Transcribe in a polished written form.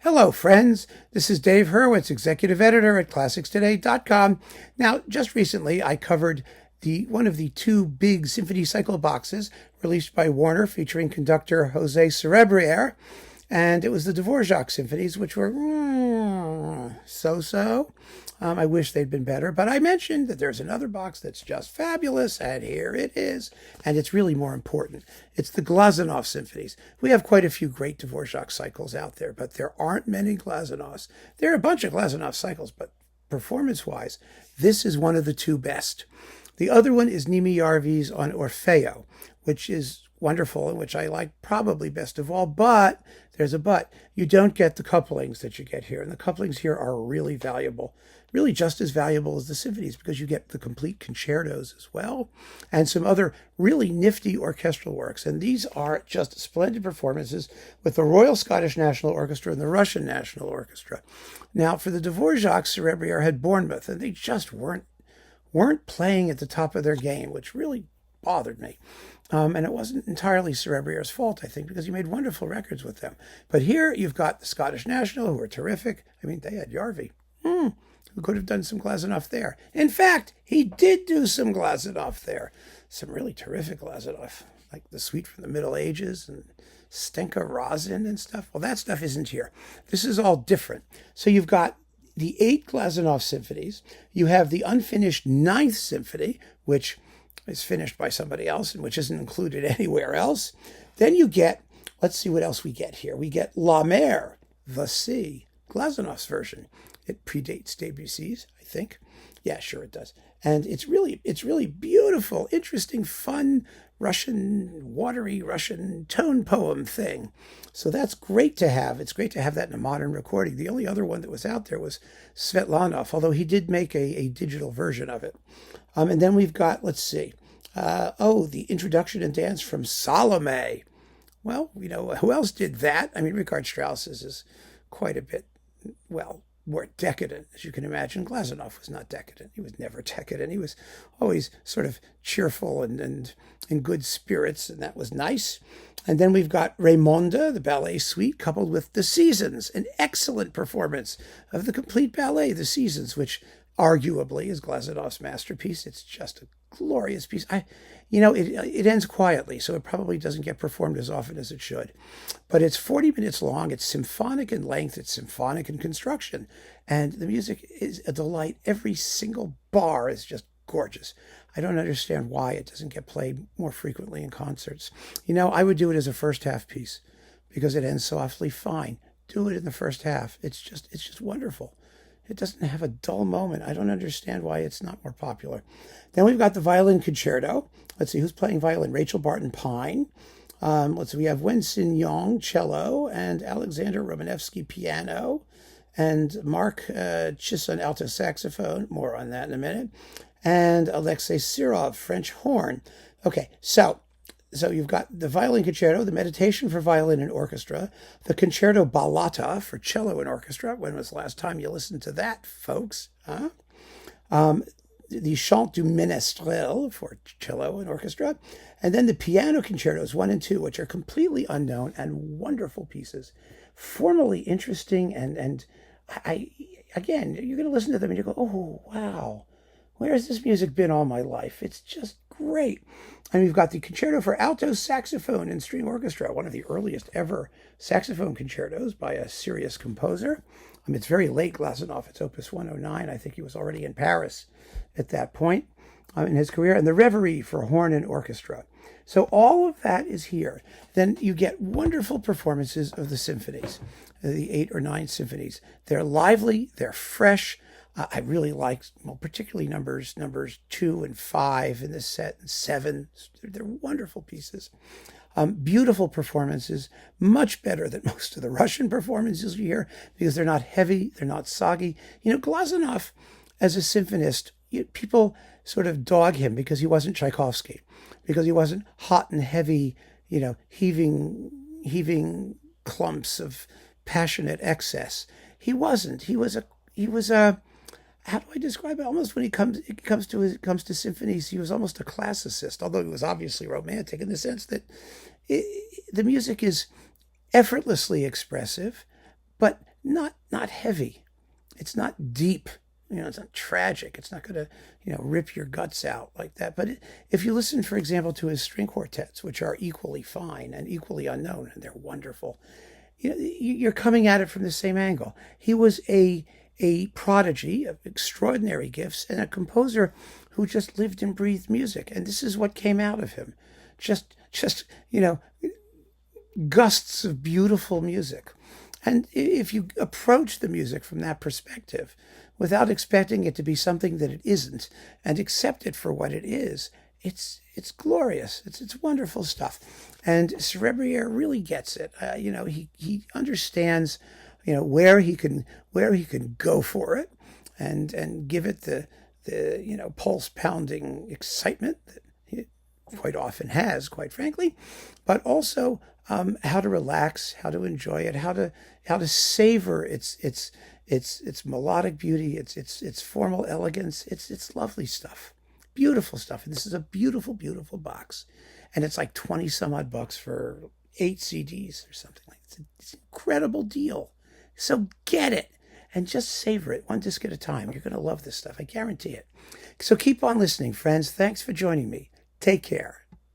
Hello, friends. This is Dave Hurwitz, executive editor at ClassicsToday.com. Now, just recently, I covered one of the two big symphony cycle boxes released by Warner featuring conductor José Serebrier, and it was the Dvorak symphonies, which were so-so. I wish they'd been better, but I mentioned that there's another box that's just fabulous, and here it is. And it's really more important. It's the Glazunov symphonies. We have quite a few great Dvorak cycles out there, but there aren't many Glazunovs. There are a bunch of Glazunov cycles, but performance-wise, this is one of the two best. The other one is Nimi Järvi's on Orfeo, which is wonderful and which I like probably best of all, but there's a but. You don't get the couplings that you get here, and the couplings here are really valuable, really just as valuable as the symphonies, because you get the complete concertos as well and some other really nifty orchestral works. And these are just splendid performances with the Royal Scottish National Orchestra and the Russian National Orchestra. Now, for the Dvorak, Serebrier had Bournemouth, and they just weren't playing at the top of their game, which really bothered me. And it wasn't entirely Serebrier's fault, I think, because he made wonderful records with them. But here you've got the Scottish National, who are terrific. I mean, they had Järvi, who could have done some Glazunov there. In fact, he did do some Glazunov there. Some really terrific Glazunov, like the Suite from the Middle Ages and Stenka Razin and stuff. Well, that stuff isn't here. This is all different. So you've got the 8 Glazunov symphonies. You have the unfinished 9th symphony, which is finished by somebody else and which isn't included anywhere else. Then you get, let's see what else we get here. We get La Mer, the Sea, Glazunov's version. It predates Debussy's, I think. Yeah, sure it does. And it's really beautiful, interesting, fun watery Russian tone poem thing. So that's great to have. It's great to have that in a modern recording. The only other one that was out there was Svetlanov, although he did make a digital version of it. And then we've got, let's see, the introduction and dance from Salome. Well, who else did that? I mean, Richard Strauss's is quite a bit, more decadent, as you can imagine. Glazunov was not decadent. He was never decadent. He was always sort of cheerful and in good spirits, and that was nice. And then we've got Raymonde, the ballet suite, coupled with The Seasons, an excellent performance of the complete ballet, The Seasons, which arguably is Glazunov's masterpiece. It's just a glorious piece. It ends quietly, so it probably doesn't get performed as often as it should. But it's 40 minutes long. It's symphonic in length. It's symphonic in construction. And the music is a delight. Every single bar is just gorgeous. I don't understand why it doesn't get played more frequently in concerts. I would do it as a first half piece because it ends so awfully fine. Do it in the first half. It's just wonderful. It doesn't have a dull moment. I don't understand why it's not more popular. Then we've got the violin concerto. Let's see, who's playing violin? Rachel Barton Pine. Let's see, we have Wen-Sin Yong, cello, and Alexander Romanevsky, piano, and Mark Chisson, alto saxophone. More on that in a minute. And Alexei Sirov, French horn. Okay, so you've got the violin concerto, the meditation for violin and orchestra, the concerto ballata for cello and orchestra. When was the last time you listened to that, folks? Huh? The chant du ménestrel for cello and orchestra, and then the piano concertos 1 and 2, which are completely unknown and wonderful pieces, formally interesting, and again, you're going to listen to them and you go, oh, wow, where has this music been all my life? It's just great. And we've got the concerto for alto saxophone and string orchestra, one of the earliest ever saxophone concertos by a serious composer. It's very late Glazunov. It's opus 109. I think he was already in Paris at that point in his career. And the Reverie for horn and orchestra. So all of that is here. Then you get wonderful performances of the symphonies, the 8 or 9 symphonies. They're lively. They're fresh. I really like, particularly numbers 2 and 5 in this set, and 7. They're wonderful pieces. Beautiful performances, much better than most of the Russian performances you hear, because they're not heavy, they're not soggy. Glazunov, as a symphonist, people sort of dog him because he wasn't Tchaikovsky, because he wasn't hot and heavy, heaving clumps of passionate excess. He wasn't. He was a how do I describe it? Almost when it comes to symphonies, he was almost a classicist, although he was obviously romantic in the sense that the music is effortlessly expressive, but not heavy. It's not deep. It's not tragic. It's not going to, rip your guts out like that. But if you listen, for example, to his string quartets, which are equally fine and equally unknown, and they're wonderful, you're coming at it from the same angle. He was a prodigy of extraordinary gifts and a composer who just lived and breathed music. And this is what came out of him. Just gusts of beautiful music. And if you approach the music from that perspective, without expecting it to be something that it isn't, and accept it for what it is, it's glorious. It's wonderful stuff. And Serebrier really gets it. He understands, where he can go for it, and give it the pulse pounding excitement that he quite often has, quite frankly, but also how to relax, how to enjoy it, how to savor its melodic beauty, its formal elegance. It's lovely stuff, beautiful stuff. And this is a beautiful, beautiful box, and it's like 20 some odd bucks for 8 CDs or something like that. It's an incredible deal. So get it and just savor it one disc at a time. You're going to love this stuff. I guarantee it. So keep on listening, friends. Thanks for joining me. Take care.